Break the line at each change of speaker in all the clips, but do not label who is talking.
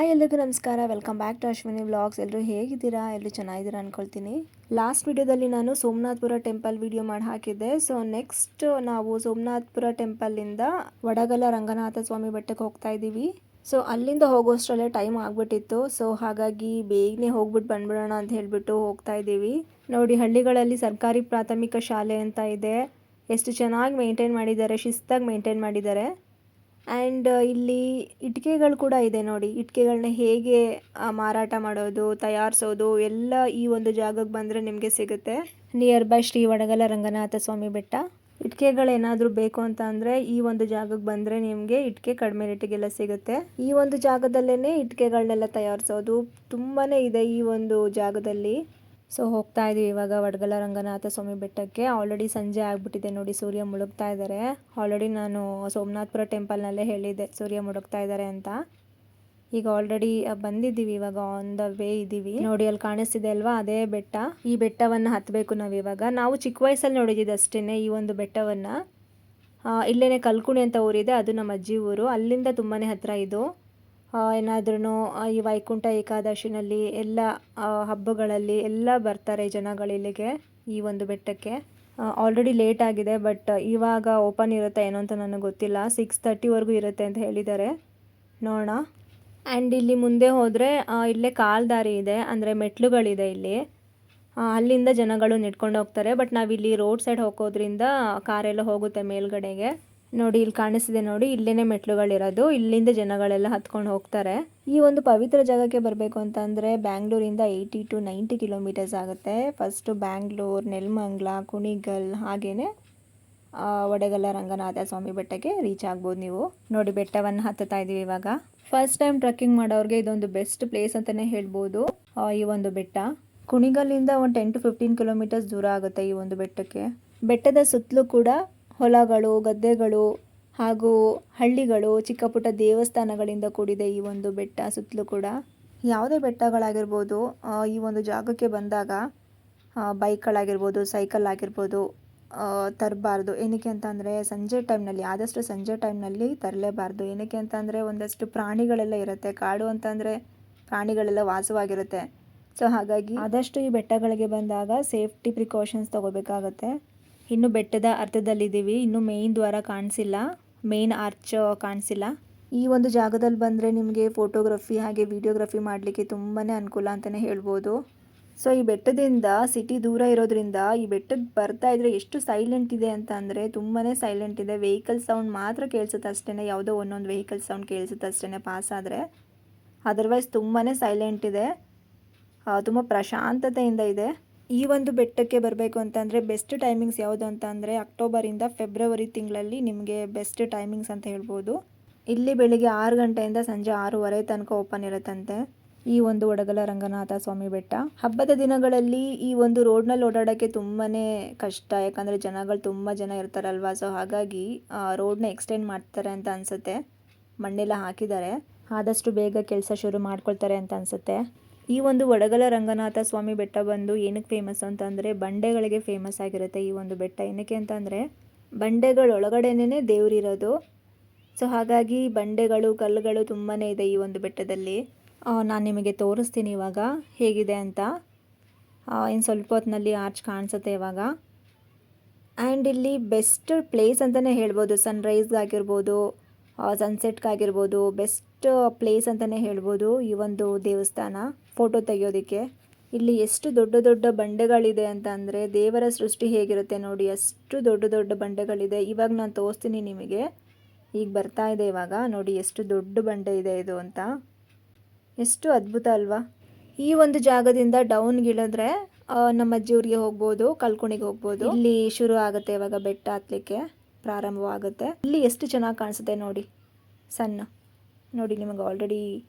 Hi ಎಲ್ರಿಗೂ ನಮಸ್ಕಾರ. Welcome back to Ashwini vlogs. ಎಲ್ಲರೂ ಹೇಗಿದ್ದೀರಾ? ಎಲ್ಲರೂ ಚೆನ್ನಾಗಿದ್ದೀರಾ ಅಂದ್ಕೊಳ್ತೀನಿ. ಲಾಸ್ಟ್ ವಿಡಿಯೋದಲ್ಲಿ ನಾನು ಸೋಮನಾಥಪುರ ಟೆಂಪಲ್ ವಿಡಿಯೋ ಮಾಡಿ ಹಾಕಿದ್ದೆ. ಸೊ ನೆಕ್ಸ್ಟ್ ನಾವು ಸೋಮನಾಥಪುರ ಟೆಂಪಲಿಂದ ವಡಗಲ ರಂಗನಾಥ ಸ್ವಾಮಿ ಬೆಟ್ಟಕ್ಕೆ ಹೋಗ್ತಾ ಇದ್ದೀವಿ. ಸೊ ಅಲ್ಲಿಂದ ಹೋಗೋಷ್ಟರಲ್ಲೇ ಟೈಮ್ ಆಗಿಬಿಟ್ಟಿತ್ತು. ಸೊ ಹಾಗಾಗಿ ಬೇಗನೆ ಹೋಗ್ಬಿಟ್ಟು ಬಂದ್ಬಿಡೋಣ ಅಂತ ಹೇಳಿಬಿಟ್ಟು ಹೋಗ್ತಾ ಇದ್ದೀವಿ. ನೋಡಿ, ಹಳ್ಳಿಗಳಲ್ಲಿ ಸರ್ಕಾರಿ ಪ್ರಾಥಮಿಕ ಶಾಲೆ ಅಂತ ಇದೆ. ಎಷ್ಟು ಚೆನ್ನಾಗಿ ಮೇಂಟೈನ್ ಮಾಡಿದ್ದಾರೆ, ಶಿಸ್ತಾಗಿ ಮೇಂಟೈನ್ ಮಾಡಿದ್ದಾರೆ. ಆ್ಯಂಡ್ ಇಲ್ಲಿ ಇಟ್ಟಿಗೆಗಳು ಕೂಡ ಇದೆ ನೋಡಿ. ಇಟ್ಟಿಗೆಗಳನ್ನ ಹೇಗೆ ಮಾರಾಟ ಮಾಡೋದು, ತಯಾರಿಸೋದು ಎಲ್ಲ ಈ ಒಂದು ಜಾಗಕ್ಕೆ ಬಂದರೆ ನಿಮಗೆ ಸಿಗುತ್ತೆ. ನಿಯರ್ ಬೈ ಶ್ರೀ ವಡಗಲ ರಂಗನಾಥ ಸ್ವಾಮಿ ಬೆಟ್ಟ. ಇಟ್ಟಿಗೆಗಳೇನಾದರೂ ಬೇಕು ಅಂತ ಅಂದರೆ ಈ ಒಂದು ಜಾಗಕ್ಕೆ ಬಂದರೆ ನಿಮಗೆ ಇಟ್ಟಿಗೆ ಕಡಿಮೆ ರೇಟಿಗೆಲ್ಲ ಸಿಗುತ್ತೆ. ಈ ಒಂದು ಜಾಗದಲ್ಲೇ ಇಟ್ಟಿಗೆಗಳನ್ನೆಲ್ಲ ತಯಾರಿಸೋದು ತುಂಬಾ ಇದೆ ಈ ಒಂದು ಜಾಗದಲ್ಲಿ. ಸೊ ಹೋಗ್ತಾ ಇದೀವಿ ಇವಾಗ ವಡಗಲ ರಂಗನಾಥ ಸ್ವಾಮಿ ಬೆಟ್ಟಕ್ಕೆ. ಆಲ್ರೆಡಿ ಸಂಜೆ ಆಗಿಬಿಟ್ಟಿದೆ ನೋಡಿ, ಸೂರ್ಯ ಮುಳುಗ್ತಾ ಇದ್ದಾರೆ. ಆಲ್ರೆಡಿ ನಾನು ಸೋಮನಾಥಪುರ ಟೆಂಪಲ್ನಲ್ಲೇ ಹೇಳಿದ್ದೆ ಸೂರ್ಯ ಮುಳುಗ್ತಾ ಇದ್ದಾರೆ ಅಂತ. ಈಗ ಆಲ್ರೆಡಿ ಬಂದಿದ್ದೀವಿ, ಇವಾಗ ಆನ್ ದ ವೇ ಇದ್ದೀವಿ. ನೋಡಿ, ಅಲ್ಲಿ ಕಾಣಿಸ್ತಿದೆ ಅಲ್ವಾ, ಅದೇ ಬೆಟ್ಟ. ಈ ಬೆಟ್ಟವನ್ನು ಹತ್ತಬೇಕು ನಾವಿವಾಗ. ನಾವು ಚಿಕ್ಕ ವಯಸ್ಸಲ್ಲಿ ನೋಡಿದ್ದೀವಿ ಅಷ್ಟೇ ಈ ಒಂದು ಬೆಟ್ಟವನ್ನು. ಇಲ್ಲೇನೆ ಕಲ್ಕುಣಿ ಅಂತ ಊರಿದೆ, ಅದು ನಮ್ಮ ಅಜ್ಜಿ ಊರು. ಅಲ್ಲಿಂದ ತುಂಬಾ ಹತ್ತಿರ ಇದು. ಏನಾದ್ರೂ ಈ ವೈಕುಂಠ ಏಕಾದಶಿನಲ್ಲಿ ಎಲ್ಲ ಹಬ್ಬಗಳಲ್ಲಿ ಎಲ್ಲ ಬರ್ತಾರೆ ಜನಗಳಿಲ್ಲಿಗೆ ಈ ಒಂದು ಬೆಟ್ಟಕ್ಕೆ. ಆಲ್ರೆಡಿ ಲೇಟ್ ಆಗಿದೆ, ಬಟ್ ಇವಾಗ ಓಪನ್ ಇರುತ್ತೆ ಏನೋ ಅಂತ ನನಗೆ ಗೊತ್ತಿಲ್ಲ. 6:30ವರೆಗೂ ಇರುತ್ತೆ ಅಂತ ಹೇಳಿದ್ದಾರೆ, ನೋಡೋಣ. ಆ್ಯಂಡ್ ಇಲ್ಲಿ ಮುಂದೆ ಹೋದರೆ ಇಲ್ಲೇ ಕಾಲ್ದಾರಿ ಇದೆ, ಅಂದರೆ ಮೆಟ್ಲುಗಳಿದೆ ಇಲ್ಲಿ. ಅಲ್ಲಿಂದ ಜನಗಳು ನೆಡ್ಕೊಂಡು ಹೋಗ್ತಾರೆ. ಬಟ್ ನಾವಿಲ್ಲಿ ರೋಡ್ ಸೈಡ್ ಹೋಗೋದ್ರಿಂದ ಕಾರೆಲ್ಲ ಹೋಗುತ್ತೆ ಮೇಲ್ಗಡೆಗೆ. ನೋಡಿ, ಇಲ್ಲಿ ಕಾಣಿಸ್ತಿದೆ ನೋಡಿ, ಇಲ್ಲೇನೆ ಮೆಟ್ಲುಗಳಿರೋದು. ಇಲ್ಲಿಂದ ಜನಗಳೆಲ್ಲ ಹತ್ಕೊಂಡು ಹೋಗ್ತಾರೆ. ಈ ಒಂದು ಪವಿತ್ರ ಜಾಗಕ್ಕೆ ಬರಬೇಕು ಅಂತಂದರೆ ಬ್ಯಾಂಗ್ಳೂರಿಂದ 80 to 90 ಕಿಲೋಮೀಟರ್ಸ್ ಆಗುತ್ತೆ. ಫಸ್ಟು ಬ್ಯಾಂಗ್ಳೂರು, ನೆಲಮಂಗಲ, ಕುಣಿಗಲ್, ಹಾಗೆಯೇ ವಡಗಲ ರಂಗನಾಥ ಸ್ವಾಮಿ ಬೆಟ್ಟಕ್ಕೆ ರೀಚ್ ಆಗ್ಬೋದು ನೀವು. ನೋಡಿ, ಬೆಟ್ಟವನ್ನು ಹತ್ತುತ್ತಾ ಇದ್ದೀವಿ ಇವಾಗ. ಫಸ್ಟ್ ಟೈಮ್ ಟ್ರೆಕ್ಕಿಂಗ್ ಮಾಡೋರಿಗೆ ಇದೊಂದು ಬೆಸ್ಟ್ ಪ್ಲೇಸ್ ಅಂತಲೇ ಹೇಳ್ಬೋದು ಈ ಒಂದು ಬೆಟ್ಟ. ಕುಣಿಗಲ್ಲಿಂದ ಒಂದು 10 to 15 ಕಿಲೋಮೀಟರ್ಸ್ ದೂರ ಆಗುತ್ತೆ ಈ ಒಂದು ಬೆಟ್ಟಕ್ಕೆ. ಬೆಟ್ಟದ ಸುತ್ತಲೂ ಕೂಡ ಹೊಲಗಳು, ಗದ್ದೆಗಳು ಹಾಗೂ ಹಳ್ಳಿಗಳು, ಚಿಕ್ಕ ಪುಟ್ಟ ದೇವಸ್ಥಾನಗಳಿಂದ ಕೂಡಿದೆ ಈ ಒಂದು ಬೆಟ್ಟ ಸುತ್ತಲೂ ಕೂಡ. ಯಾವುದೇ ಬೆಟ್ಟಗಳಾಗಿರ್ಬೋದು, ಈ ಒಂದು ಜಾಗಕ್ಕೆ ಬಂದಾಗ ಬೈಕ್ಗಳಾಗಿರ್ಬೋದು, ಸೈಕಲ್ ಆಗಿರ್ಬೋದು ತರಬಾರ್ದು. ಏನಕ್ಕೆ ಅಂತಂದರೆ ಸಂಜೆ ಟೈಮ್ನಲ್ಲಿ, ಆದಷ್ಟು ಸಂಜೆ ಟೈಮ್ನಲ್ಲಿ ತರಲೇಬಾರ್ದು. ಏನಕ್ಕೆ ಅಂತಂದರೆ ಒಂದಷ್ಟು ಪ್ರಾಣಿಗಳೆಲ್ಲ ಇರುತ್ತೆ. ಕಾಡು ಅಂತಂದರೆ ಪ್ರಾಣಿಗಳೆಲ್ಲ ವಾಸವಾಗಿರುತ್ತೆ. ಸೊ ಹಾಗಾಗಿ ಆದಷ್ಟು ಈ ಬೆಟ್ಟಗಳಿಗೆ ಬಂದಾಗ ಸೇಫ್ಟಿ ಪ್ರಿಕಾಷನ್ಸ್ ತೊಗೋಬೇಕಾಗತ್ತೆ. ಇನ್ನು ಬೆಟ್ಟದ ಅರ್ಧದಲ್ಲಿದ್ದೀವಿ, ಇನ್ನು ಮೇನ್ ದ್ವಾರ ಕಾಣಿಸಿಲ್ಲ, ಮೇನ್ ಆರ್ಚ್ ಕಾಣಿಸಿಲ್ಲ. ಈ ಒಂದು ಜಾಗದಲ್ಲಿ ಬಂದರೆ ನಿಮಗೆ ಫೋಟೋಗ್ರಫಿ ಹಾಗೆ ವಿಡಿಯೋಗ್ರಫಿ ಮಾಡಲಿಕ್ಕೆ ತುಂಬಾ ಅನುಕೂಲ ಅಂತಲೇ ಹೇಳ್ಬೋದು. ಸೊ ಈ ಬೆಟ್ಟದಿಂದ ಸಿಟಿ ದೂರ ಇರೋದ್ರಿಂದ ಈ ಬೆಟ್ಟಕ್ಕೆ ಬರ್ತಾ ಇದ್ರೆ ಎಷ್ಟು ಸೈಲೆಂಟ್ ಇದೆ ಅಂತ ಅಂದರೆ ತುಂಬಾ ಸೈಲೆಂಟ್ ಇದೆ. ವೆಹಿಕಲ್ ಸೌಂಡ್ ಮಾತ್ರ ಕೇಳಿಸುತ್ತೆ ಅಷ್ಟೇ, ಯಾವುದೋ ಒಂದೊಂದು ವೆಹಿಕಲ್ ಸೌಂಡ್ ಕೇಳಿಸುತ್ತೆ ಅಷ್ಟೇ ಪಾಸ್ ಆದರೆ. ಅದರ್ವೈಸ್ ತುಂಬಾ ಸೈಲೆಂಟ್ ಇದೆ, ತುಂಬ ಪ್ರಶಾಂತತೆಯಿಂದ ಇದೆ. ಈ ಒಂದು ಬೆಟ್ಟಕ್ಕೆ ಬರಬೇಕು ಅಂತಂದರೆ ಬೆಸ್ಟ್ ಟೈಮಿಂಗ್ಸ್ ಯಾವುದು ಅಂತ ಅಂದರೆ ಅಕ್ಟೋಬರಿಂದ ಫೆಬ್ರವರಿ ತಿಂಗಳಲ್ಲಿ ನಿಮಗೆ ಬೆಸ್ಟ್ ಟೈಮಿಂಗ್ಸ್ ಅಂತ ಹೇಳ್ಬೋದು. ಇಲ್ಲಿ ಬೆಳಿಗ್ಗೆ 6 ಗಂಟೆಯಿಂದ ಸಂಜೆ 6:30 ತನಕ ಓಪನ್ ಇರುತ್ತಂತೆ ಈ ಒಂದು ವಡಗಲ ರಂಗನಾಥ ಸ್ವಾಮಿ ಬೆಟ್ಟ. ಹಬ್ಬದ ದಿನಗಳಲ್ಲಿ ಈ ಒಂದು ರೋಡ್ನಲ್ಲಿ ಓಡಾಡೋಕ್ಕೆ ತುಂಬಾ ಕಷ್ಟ, ಯಾಕಂದರೆ ಜನಗಳು ತುಂಬ ಜನ ಇರ್ತಾರಲ್ವ. ಸೊ ಹಾಗಾಗಿ ರೋಡ್ನ ಎಕ್ಸ್ಟೆಂಡ್ ಮಾಡ್ತಾರೆ ಅಂತ ಅನಿಸುತ್ತೆ. ಮಣ್ಣೆಲ್ಲ ಹಾಕಿದ್ದಾರೆ, ಆದಷ್ಟು ಬೇಗ ಕೆಲಸ ಶುರು ಮಾಡ್ಕೊಳ್ತಾರೆ ಅಂತ ಅನಿಸುತ್ತೆ. ಈ ಒಂದು ವಡಗಲ ರಂಗನಾಥ ಸ್ವಾಮಿ ಬೆಟ್ಟ ಬಂದು ಏನಕ್ಕೆ ಫೇಮಸ್ ಅಂತಂದರೆ ಬಂಡೆಗಳಿಗೆ ಫೇಮಸ್ ಆಗಿರುತ್ತೆ ಈ ಒಂದು ಬೆಟ್ಟ. ಏನಕ್ಕೆ ಅಂತಂದರೆ ಬಂಡೆಗಳೊಳಗಡೆನೇ ದೇವರಿರೋದು. ಸೊ ಹಾಗಾಗಿ ಬಂಡೆಗಳು, ಕಲ್ಲುಗಳು ತುಂಬಾ ಇದೆ ಈ ಒಂದು ಬೆಟ್ಟದಲ್ಲಿ. ನಾನು ನಿಮಗೆ ತೋರಿಸ್ತೀನಿ ಇವಾಗ ಹೇಗಿದೆ ಅಂತ. ಇನ್ನು ಸ್ವಲ್ಪ ಹೊತ್ತಿನಲ್ಲಿ ಆರ್ಚ್ ಕಾಣಿಸುತ್ತೆ ಇವಾಗ. ಆ್ಯಂಡ್ ಇಲ್ಲಿ ಬೆಸ್ಟ್ ಪ್ಲೇಸ್ ಅಂತಲೇ ಹೇಳ್ಬೋದು. ಸನ್ರೈಸ್ಗಾಗಿರ್ಬೋದು, ಸನ್ಸೆಟ್ಗಾಗಿರ್ಬೋದು ಬೆಸ್ಟ್ ಪ್ಲೇಸ್ ಅಂತಲೇ ಹೇಳ್ಬೋದು ಈ ಒಂದು ದೇವಸ್ಥಾನ ಫೋಟೋ ತೆಗೆಯೋದಕ್ಕೆ. ಇಲ್ಲಿ ಎಷ್ಟು ದೊಡ್ಡ ದೊಡ್ಡ ಬಂಡೆಗಳಿದೆ ಅಂತ ಅಂದರೆ ದೇವರ ಸೃಷ್ಟಿ ಹೇಗಿರುತ್ತೆ ನೋಡಿ, ಅಷ್ಟು ದೊಡ್ಡ ದೊಡ್ಡ ಬಂಡೆಗಳಿದೆ. ಇವಾಗ ನಾನು ತೋರಿಸ್ತೀನಿ ನಿಮಗೆ. ಈಗ ಬರ್ತಾ ಇದೆ ಇವಾಗ ನೋಡಿ, ಎಷ್ಟು ದೊಡ್ಡ ಬಂಡೆ ಇದೆ ಇದು ಅಂತ. ಎಷ್ಟು ಅದ್ಭುತ ಅಲ್ವಾ. ಈ ಒಂದು ಜಾಗದಿಂದ ಡೌನ್ಗಿಳಿದ್ರೆ ನಮ್ಮ ಅಜ್ಜಿಯವ್ರಿಗೆ ಹೋಗ್ಬೋದು, ಕಲ್ಕುಣಿಗೆ ಹೋಗ್ಬೋದು. ಇಲ್ಲಿ ಶುರು ಆಗುತ್ತೆ ಇವಾಗ ಬೆಟ್ಟ ಹತ್ತಲಿಕ್ಕೆ ಪ್ರಾರಂಭವಾಗುತ್ತೆ. ಇಲ್ಲಿ ಎಷ್ಟು ಚೆನ್ನಾಗಿ ಕಾಣಿಸುತ್ತೆ ನೋಡಿ, ಸಣ್ಣ ನೋಡಿ, ನಿಮಗೆ ಆಲ್ರೆಡಿ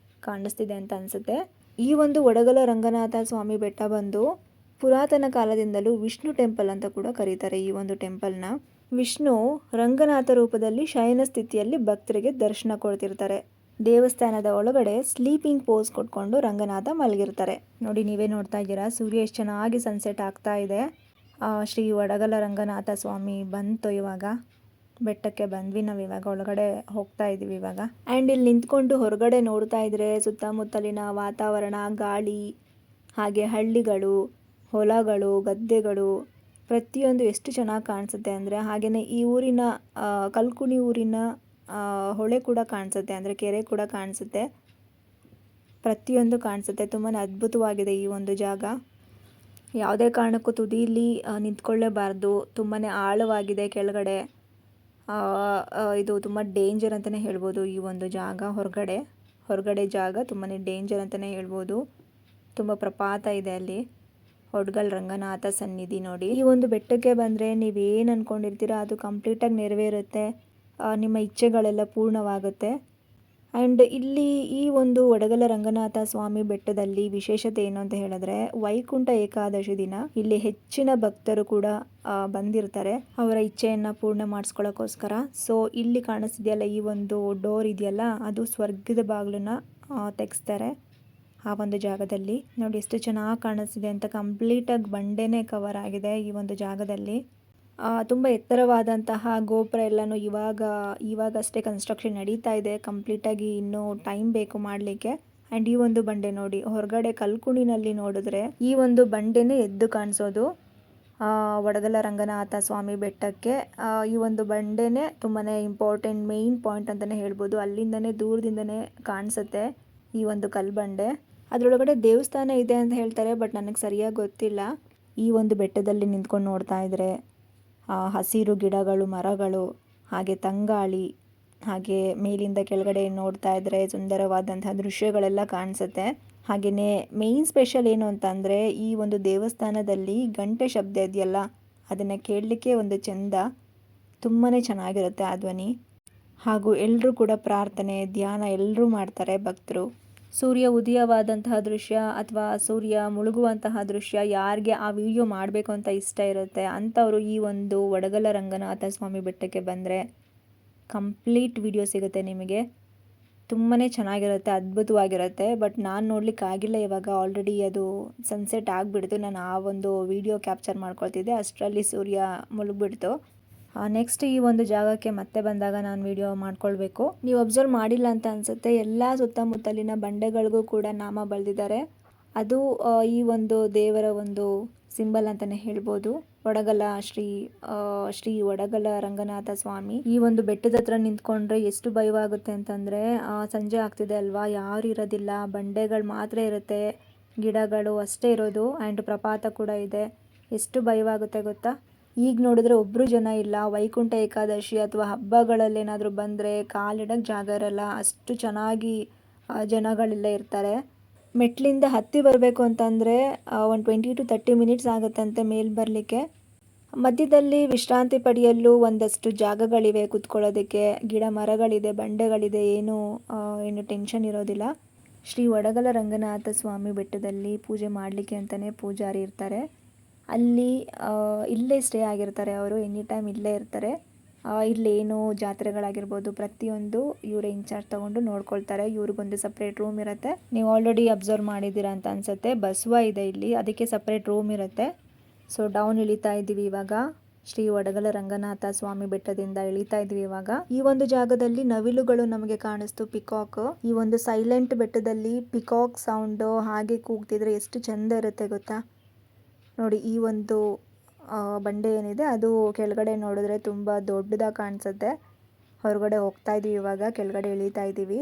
ಕಾಣಿಸ್ತಿದೆ ಅಂತ ಅನಿಸುತ್ತೆ. ಈ ಒಂದು ವಡಗಲ ರಂಗನಾಥ ಸ್ವಾಮಿ ಬೆಟ್ಟ ಬಂದು ಪುರಾತನ ಕಾಲದಿಂದಲೂ ವಿಷ್ಣು ಟೆಂಪಲ್ ಅಂತ ಕೂಡ ಕರೀತಾರೆ ಈ ಒಂದು ಟೆಂಪಲ್ನ. ವಿಷ್ಣು ರಂಗನಾಥ ರೂಪದಲ್ಲಿ ಶಯನ ಸ್ಥಿತಿಯಲ್ಲಿ ಭಕ್ತರಿಗೆ ದರ್ಶನ ಕೊಡ್ತಿರ್ತಾರೆ. ದೇವಸ್ಥಾನದ ಒಳಗಡೆ ಸ್ಲೀಪಿಂಗ್ ಪೋಸ್ ಕೊಟ್ಕೊಂಡು ರಂಗನಾಥ ಮಲಗಿರ್ತಾರೆ. ನೋಡಿ, ನೀವೇ ನೋಡ್ತಾ ಇದ್ದೀರಾ ಸೂರ್ಯ ಎಷ್ಟು ಚೆನ್ನಾಗಿ ಸನ್ಸೆಟ್ ಆಗ್ತಾ ಇದೆ. ಶ್ರೀ ವಡಗಲ ರಂಗನಾಥ ಸ್ವಾಮಿ ಬಂತು ಇವಾಗ. ಬೆಟ್ಟಕ್ಕೆ ಬಂದ್ವಿ ನಾವು ಇವಾಗ ಒಳಗಡೆ ಹೋಗ್ತಾ ಇದ್ದೀವಿ ಇವಾಗ. ಆ್ಯಂಡ್ ಇಲ್ಲಿ ನಿಂತ್ಕೊಂಡು ಹೊರಗಡೆ ನೋಡ್ತಾ ಇದ್ರೆ ಸುತ್ತಮುತ್ತಲಿನ ವಾತಾವರಣ, ಗಾಳಿ, ಹಾಗೆ ಹಳ್ಳಿಗಳು, ಹೊಲಗಳು, ಗದ್ದೆಗಳು ಪ್ರತಿಯೊಂದು ಎಷ್ಟು ಚೆನ್ನಾಗಿ ಕಾಣಿಸುತ್ತೆ ಅಂದರೆ. ಹಾಗೆಯೇ ಈ ಊರಿನ ಕಲ್ಕುಣಿ ಊರಿನ ಹೊಳೆ ಕೂಡ ಕಾಣಿಸುತ್ತೆ, ಅಂದರೆ ಕೆರೆ ಕೂಡ ಕಾಣಿಸುತ್ತೆ. ಪ್ರತಿಯೊಂದು ಕಾಣಿಸುತ್ತೆ. ತುಂಬಾ ಅದ್ಭುತವಾಗಿದೆ ಈ ಒಂದು ಜಾಗ. ಯಾವುದೇ ಕಾರಣಕ್ಕೂ ತುದಿಯಲ್ಲಿ ನಿಂತ್ಕೊಳ್ಳೇಬಾರ್ದು. ತುಂಬಾ ಆಳವಾಗಿದೆ ಕೆಳಗಡೆ. ಇದು ತುಂಬ ಡೇಂಜರ್ ಅಂತಲೇ ಹೇಳ್ಬೋದು. ಈ ಒಂದು ಜಾಗ ಹೊರಗಡೆ ಜಾಗ ತುಂಬಾ ಡೇಂಜರ್ ಅಂತಲೇ ಹೇಳ್ಬೋದು. ತುಂಬ ಪ್ರಪಾತ ಇದೆ ಅಲ್ಲಿ. ಒಡ್ಗಲ್ ರಂಗನಾಥ ಸನ್ನಿಧಿ ನೋಡಿ. ಈ ಒಂದು ಬೆಟ್ಟಕ್ಕೆ ಬಂದರೆ ನೀವೇನು ಅಂದ್ಕೊಂಡಿರ್ತೀರ ಅದು ಕಂಪ್ಲೀಟಾಗಿ ನೆರವೇರುತ್ತೆ. ನಿಮ್ಮ ಇಚ್ಛೆಗಳೆಲ್ಲ ಪೂರ್ಣವಾಗುತ್ತೆ. ಆ್ಯಂಡ್ ಇಲ್ಲಿ ಈ ಒಂದು ಒಡಗಲ ರಂಗನಾಥ ಸ್ವಾಮಿ ಬೆಟ್ಟದಲ್ಲಿ ವಿಶೇಷತೆ ಏನು ಅಂತ ಹೇಳಿದ್ರೆ, ವೈಕುಂಠ ಏಕಾದಶಿ ದಿನ ಇಲ್ಲಿ ಹೆಚ್ಚಿನ ಭಕ್ತರು ಕೂಡ ಬಂದಿರ್ತಾರೆ ಅವರ ಇಚ್ಛೆಯನ್ನು ಪೂರ್ಣ ಮಾಡಿಸ್ಕೊಳ್ಳೋಕ್ಕೋಸ್ಕರ. ಸೊ ಇಲ್ಲಿ ಕಾಣಿಸ್ತಿದೆಯಲ್ಲ ಈ ಒಂದು ಡೋರ್ ಇದೆಯಲ್ಲ, ಅದು ಸ್ವರ್ಗದ ಬಾಗಿಲನ್ನ ತೆಗೆಸ್ತಾರೆ ಆ ಒಂದು ಜಾಗದಲ್ಲಿ. ನೋಡಿ ಎಷ್ಟು ಚೆನ್ನಾಗಿ ಕಾಣಿಸ್ತಿದೆ ಅಂತ. ಕಂಪ್ಲೀಟಾಗಿ ಬಂಡೆನೇ ಕವರ್ ಆಗಿದೆ ಈ ಒಂದು ಜಾಗದಲ್ಲಿ. ತುಂಬ ಎತ್ತರವಾದಂತಹ ಗೋಪುರ ಎಲ್ಲನೂ ಇವಾಗಷ್ಟೇ ಕನ್ಸ್ಟ್ರಕ್ಷನ್ ನಡೀತಾ ಇದೆ. ಕಂಪ್ಲೀಟಾಗಿ ಇನ್ನೂ ಟೈಮ್ ಬೇಕು ಮಾಡಲಿಕ್ಕೆ. ಆ್ಯಂಡ್ ಈ ಒಂದು ಬಂಡೆ ನೋಡಿ, ಹೊರಗಡೆ ಕಲ್ಕುಣಿನಲ್ಲಿ ನೋಡಿದ್ರೆ ಈ ಒಂದು ಬಂಡೆನೇ ಎದ್ದು ಕಾಣಿಸೋದು ಒಡಗಲ ರಂಗನಾಥ ಸ್ವಾಮಿ ಬೆಟ್ಟಕ್ಕೆ. ಈ ಒಂದು ಬಂಡೆನೇ ತುಂಬಾ ಇಂಪಾರ್ಟೆಂಟ್, ಮೇಯ್ನ್ ಪಾಯಿಂಟ್ ಅಂತಲೇ ಹೇಳ್ಬೋದು. ಅಲ್ಲಿಂದನೇ ದೂರದಿಂದನೇ ಕಾಣಿಸುತ್ತೆ ಈ ಒಂದು ಕಲ್ಬಂಡೆ. ಅದರೊಳಗಡೆ ದೇವಸ್ಥಾನ ಇದೆ ಅಂತ ಹೇಳ್ತಾರೆ, ಬಟ್ ನನಗೆ ಸರಿಯಾಗಿ ಗೊತ್ತಿಲ್ಲ. ಈ ಒಂದು ಬೆಟ್ಟದಲ್ಲಿ ನಿಂತ್ಕೊಂಡು ನೋಡ್ತಾ ಇದ್ರೆ ಹಸಿರು ಗಿಡಗಳು, ಮರಗಳು, ಹಾಗೆ ತಂಗಾಳಿ, ಹಾಗೆ ಮೇಲಿಂದ ಕೆಳಗಡೆ ನೋಡ್ತಾ ಇದ್ರೆ ಸುಂದರವಾದಂತಹ ದೃಶ್ಯಗಳೆಲ್ಲ ಕಾಣಿಸುತ್ತೆ. ಹಾಗೆಯೇ ಮೇಯ್ನ್ ಸ್ಪೆಷಲ್ ಏನು ಅಂತಂದರೆ ಈ ಒಂದು ದೇವಸ್ಥಾನದಲ್ಲಿ ಗಂಟೆ ಶಬ್ದ ಇದೆಯಲ್ಲ, ಅದನ್ನು ಕೇಳಲಿಕ್ಕೆ ಒಂದು ಚೆಂದ, ತುಂಬಾ ಚೆನ್ನಾಗಿರುತ್ತೆ ಆ ಧ್ವನಿ. ಹಾಗೂ ಎಲ್ಲರೂ ಕೂಡ ಪ್ರಾರ್ಥನೆ, ಧ್ಯಾನ ಎಲ್ಲರೂ ಮಾಡ್ತಾರೆ ಭಕ್ತರು. ಸೂರ್ಯ ಉದಯವಾದಂತಹ ದೃಶ್ಯ ಅಥವಾ ಸೂರ್ಯ ಮುಳುಗುವಂತಹ ದೃಶ್ಯ ಯಾರಿಗೆ ಆ ವಿಡಿಯೋ ಮಾಡಬೇಕು ಅಂತ ಇಷ್ಟ ಇರುತ್ತೆ ಅಂಥವರು ಈ ಒಂದು ಒಡಗಲ ರಂಗನಾಥ ಸ್ವಾಮಿ ಬೆಟ್ಟಕ್ಕೆ ಬಂದರೆ ಕಂಪ್ಲೀಟ್ ವಿಡಿಯೋ ಸಿಗುತ್ತೆ ನಿಮಗೆ. ತುಂಬಾ ಚೆನ್ನಾಗಿರುತ್ತೆ, ಅದ್ಭುತವಾಗಿರುತ್ತೆ. ಬಟ್ ನಾನು ನೋಡ್ಲಿಕ್ಕೆ ಆಗಿಲ್ಲ ಇವಾಗ. ಆಲ್ರೆಡಿ ಅದು ಸನ್ಸೆಟ್ ಆಗಿಬಿಡ್ತು. ನಾನು ಆ ಒಂದು ವಿಡಿಯೋ ಕ್ಯಾಪ್ಚರ್ ಮಾಡ್ಕೊಳ್ತಿದ್ದೆ, ಅಷ್ಟರಲ್ಲಿ ಸೂರ್ಯ ಮುಳುಗ್ಬಿಡ್ತು. ನೆಕ್ಸ್ಟ್ ಈ ಒಂದು ಜಾಗಕ್ಕೆ ಮತ್ತೆ ಬಂದಾಗ ನಾನು ವಿಡಿಯೋ ಮಾಡ್ಕೊಳ್ಬೇಕು. ನೀವು ಅಬ್ಸರ್ವ್ ಮಾಡಿಲ್ಲ ಅಂತ ಅನಿಸುತ್ತೆ, ಎಲ್ಲ ಸುತ್ತಮುತ್ತಲಿನ ಬಂಡೆಗಳಿಗೂ ಕೂಡ ನಾಮ ಬರೆದಿದ್ದಾರೆ. ಅದು ಈ ಒಂದು ದೇವರ ಒಂದು ಸಿಂಬಲ್ ಅಂತಲೇ ಹೇಳ್ಬೋದು. ಒಡಗಲ ಶ್ರೀ ಒಡಗಲ ರಂಗನಾಥ ಸ್ವಾಮಿ. ಈ ಒಂದು ಬೆಟ್ಟದ ಹತ್ರ ನಿಂತ್ಕೊಂಡ್ರೆ ಎಷ್ಟು ಭಯವಾಗುತ್ತೆ ಅಂತಂದರೆ, ಸಂಜೆ ಆಗ್ತಿದೆ ಅಲ್ವಾ, ಯಾರು ಇರೋದಿಲ್ಲ, ಬಂಡೆಗಳು ಮಾತ್ರ ಇರುತ್ತೆ, ಗಿಡಗಳು ಅಷ್ಟೇ ಇರೋದು. ಆ್ಯಂಡ್ ಪ್ರಪಾತ ಕೂಡ ಇದೆ. ಎಷ್ಟು ಭಯವಾಗುತ್ತೆ ಗೊತ್ತಾ. ಈಗ ನೋಡಿದ್ರೆ ಒಬ್ಬರು ಜನ ಇಲ್ಲ. ವೈಕುಂಠ ಏಕಾದಶಿ ಅಥವಾ ಹಬ್ಬಗಳಲ್ಲೇನಾದರೂ ಬಂದರೆ ಕಾಲಿಡಕ್ಕೆ ಜಾಗ ಇರಲ್ಲ, ಅಷ್ಟು ಚೆನ್ನಾಗಿ ಜನಗಳೆಲ್ಲ ಇರ್ತಾರೆ. ಮೆಟ್ಲಿಂದ ಹತ್ತಿ ಬರಬೇಕು ಅಂತಂದರೆ ಒಂದು 20 to 30 ಮಿನಿಟ್ಸ್ ಆಗುತ್ತಂತೆ ಮೇಲೆ ಬರಲಿಕ್ಕೆ. ಮಧ್ಯದಲ್ಲಿ ವಿಶ್ರಾಂತಿ ಪಡೆಯಲು ಒಂದಷ್ಟು ಜಾಗಗಳಿವೆ ಕೂತ್ಕೊಳ್ಳೋದಕ್ಕೆ, ಗಿಡ ಮರಗಳಿದೆ, ಬಂಡೆಗಳಿದೆ, ಏನು ಟೆನ್ಷನ್ ಇರೋದಿಲ್ಲ. ಶ್ರೀ ಒಡಗಲ ರಂಗನಾಥ ಸ್ವಾಮಿ ಬೆಟ್ಟದಲ್ಲಿ ಪೂಜೆ ಮಾಡಲಿಕ್ಕೆ ಅಂತಲೇ ಪೂಜಾರಿ ಇರ್ತಾರೆ. ಅಲ್ಲಿ ಇಲ್ಲೇ ಸ್ಟೇ ಆಗಿರ್ತಾರೆ ಅವರು, ಎನಿ ಟೈಮ್ ಇಲ್ಲೇ ಇರ್ತಾರೆ. ಇಲ್ಲೇನು ಜಾತ್ರೆಗಳಾಗಿರ್ಬೋದು ಪ್ರತಿಯೊಂದು ಇವರೇ ಇನ್ಚಾರ್ಜ್ ತೊಗೊಂಡು ನೋಡ್ಕೊಳ್ತಾರೆ. ಇವ್ರಿಗೊಂದು ಸಪ್ರೇಟ್ ರೂಮ್ ಇರುತ್ತೆ. ನೀವು ಆಲ್ರೆಡಿ ಅಬ್ಸರ್ವ್ ಮಾಡಿದ್ದೀರಾ ಅಂತ ಅನಿಸುತ್ತೆ, ಬಸವ ಇದೆ ಇಲ್ಲಿ, ಅದಕ್ಕೆ ಸಪ್ರೇಟ್ ರೂಮ್ ಇರುತ್ತೆ. ಸೊ ಡೌನ್ ಇಳಿತಾ ಇದ್ದೀವಿ ಇವಾಗ. ಶ್ರೀ ಒಡಗಲ ರಂಗನಾಥ ಸ್ವಾಮಿ ಬೆಟ್ಟದಿಂದ ಇಳಿತಾ ಇದ್ವಿ ಇವಾಗ. ಈ ಒಂದು ಜಾಗದಲ್ಲಿ ನವಿಲುಗಳು ನಮಗೆ ಕಾಣಿಸ್ತು, ಪಿಕಾಕ್. ಈ ಒಂದು ಸೈಲೆಂಟ್ ಬೆಟ್ಟದಲ್ಲಿ ಪಿಕಾಕ್ ಸೌಂಡ್ ಹಾಗೆ ಕೂಗ್ತಿದ್ರೆ ಎಷ್ಟು ಚಂದ ಇರುತ್ತೆ ಗೊತ್ತಾ. ನೋಡಿ ಈ ಒಂದು ಬಂಡೆ ಏನಿದೆ ಅದು ಕೆಳಗಡೆ ನೋಡಿದ್ರೆ ತುಂಬ ದೊಡ್ಡದಾಗಿ ಕಾಣಿಸುತ್ತೆ. ಹೊರಗಡೆ ಹೋಗ್ತಾ ಇದೀವಿ ಇವಾಗ, ಕೆಳಗಡೆ ಇಳಿತಾ ಇದ್ದೀವಿ.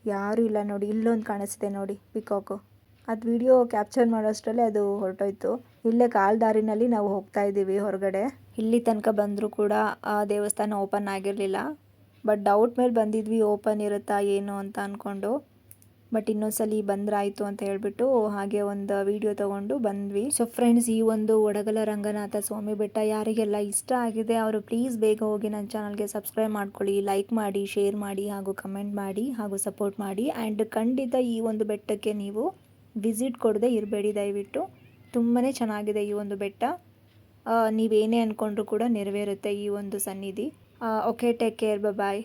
ಯಾರೂ ಇಲ್ಲ ನೋಡಿ, ಇಲ್ಲೊಂದು ಕಾಣಿಸ್ತಿದೆ ನೋಡಿ ಪಿಕಾಕು. ಅದು ವಿಡಿಯೋ ಕ್ಯಾಪ್ಚರ್ ಮಾಡೋಷ್ಟರಲ್ಲೇ ಅದು ಹೊರಟೋಯ್ತು. ಇಲ್ಲೇ ಕಾಲ್ದಾರಿನಲ್ಲಿ ನಾವು ಹೋಗ್ತಾ ಇದ್ದೀವಿ ಹೊರಗಡೆ. ಇಲ್ಲಿ ತನಕ ಬಂದರೂ ಕೂಡ ಆ ದೇವಸ್ಥಾನ ಓಪನ್ ಆಗಿರಲಿಲ್ಲ. ಬಟ್ ಡೌಟ್ ಮೇಲೆ ಬಂದಿದ್ವಿ ಓಪನ್ ಇರುತ್ತಾ ಏನು ಅಂತ ಅಂದ್ಕೊಂಡು. ಬಟ್ ಇನ್ನೊಂದ್ಸಲಿ ಬಂದ್ರಾಯ್ತು ಅಂತ ಹೇಳ್ಬಿಟ್ಟು ಹಾಗೆ ಒಂದು ವಿಡಿಯೋ ತಗೊಂಡು ಬಂದ್ವಿ. ಸೊ ಫ್ರೆಂಡ್ಸ್, ಈ ಒಂದು ಒಡಗಲ ರಂಗನಾಥ ಸ್ವಾಮಿ ಬೆಟ್ಟ ಯಾರಿಗೆಲ್ಲ ಇಷ್ಟ ಆಗಿದೆ ಅವರು ಪ್ಲೀಸ್ ಬೇಗ ಹೋಗಿ ನನ್ನ ಚಾನಲ್ಗೆ ಸಬ್ಸ್ಕ್ರೈಬ್ ಮಾಡ್ಕೊಳ್ಳಿ, ಲೈಕ್ ಮಾಡಿ, ಶೇರ್ ಮಾಡಿ, ಹಾಗೂ ಕಮೆಂಟ್ ಮಾಡಿ, ಹಾಗೂ ಸಪೋರ್ಟ್ ಮಾಡಿ. ಆ್ಯಂಡ್ ಖಂಡಿತ ಈ ಒಂದು ಬೆಟ್ಟಕ್ಕೆ ನೀವು ವಿಸಿಟ್ ಕೊಡದೆ ಇರಬೇಡಿ ದಯವಿಟ್ಟು. ತುಂಬಾ ಚೆನ್ನಾಗಿದೆ ಈ ಒಂದು ಬೆಟ್ಟ. ನೀವೇನೇ ಅಂದ್ಕೊಂಡ್ರೂ ಕೂಡ ನೆರವೇರುತ್ತೆ ಈ ಒಂದು ಸನ್ನಿಧಿ. ಓಕೆ, ಟೇಕ್ ಕೇರ್, ಬಾಯ್.